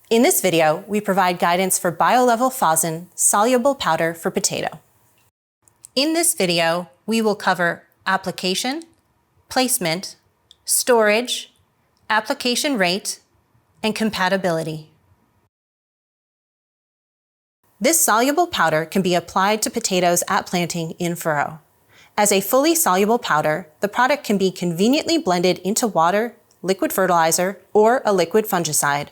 In this video, we provide guidance for Biolevel PhosN Soluble Powder for potato. In this video, we will cover application, placement, storage, application rate, and compatibility. This soluble powder can be applied to potatoes at planting in furrow. As a fully soluble powder, the product can be conveniently blended into water, liquid fertilizer, or a liquid fungicide.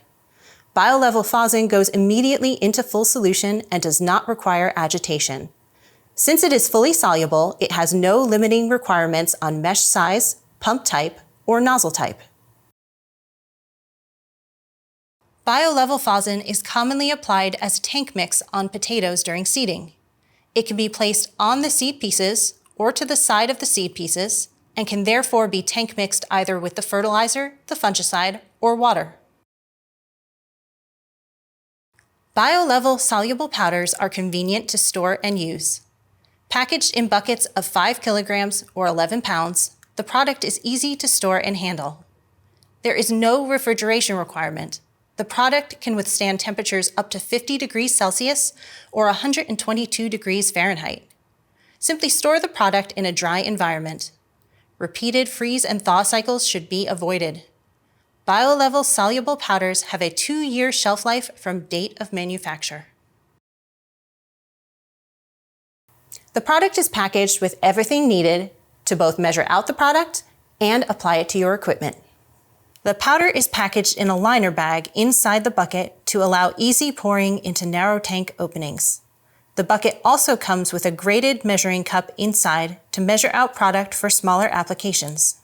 Biolevel PhosN goes immediately into full solution and does not require agitation. Since it is fully soluble, it has no limiting requirements on mesh size, pump type, or nozzle type. Biolevel PhosN is commonly applied as tank mix on potatoes during seeding. It can be placed on the seed pieces or to the side of the seed pieces and can therefore be tank mixed either with the fertilizer, the fungicide, or water. Biolevel soluble powders are convenient to store and use. Packaged in buckets of 5 kilograms or 11 pounds, the product is easy to store and handle. There is no refrigeration requirement. The product can withstand temperatures up to 50 degrees Celsius or 122 degrees Fahrenheit. Simply store the product in a dry environment. Repeated freeze and thaw cycles should be avoided. Biolevel soluble powders have a 2-year shelf life from date of manufacture. The product is packaged with everything needed to both measure out the product and apply it to your equipment. The powder is packaged in a liner bag inside the bucket to allow easy pouring into narrow tank openings. The bucket also comes with a graded measuring cup inside to measure out product for smaller applications.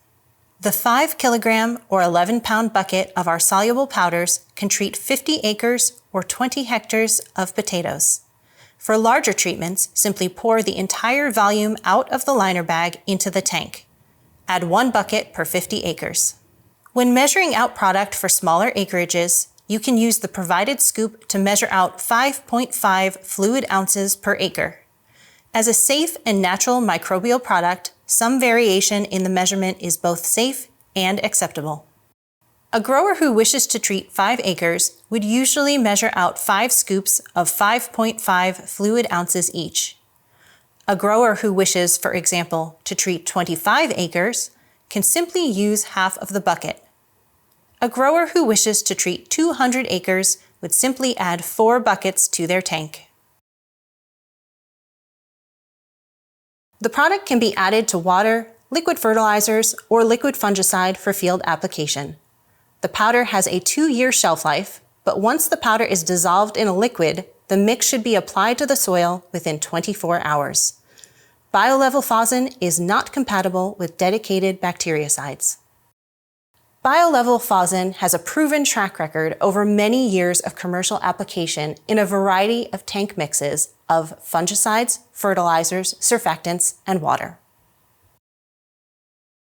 The 5 kilogram or 11 pound bucket of our soluble powders can treat 50 acres or 20 hectares of potatoes. For larger treatments, simply pour the entire volume out of the liner bag into the tank. Add 1 bucket per 50 acres. When measuring out product for smaller acreages, you can use the provided scoop to measure out 5.5 fluid ounces per acre. As a safe and natural microbial product, some variation in the measurement is both safe and acceptable. A grower who wishes to treat 5 acres would usually measure out 5 scoops of 5.5 fluid ounces each. A grower who wishes, for example, to treat 25 acres can simply use half of the bucket. A grower who wishes to treat 200 acres would simply add 4 buckets to their tank. The product can be added to water, liquid fertilizers, or liquid fungicide for field application. The powder has a 2-year shelf life, but once the powder is dissolved in a liquid, the mix should be applied to the soil within 24 hours. Biolevel PhosN is not compatible with dedicated bactericides. Biolevel PhosN has a proven track record over many years of commercial application in a variety of tank mixes of fungicides, fertilizers, surfactants, and water.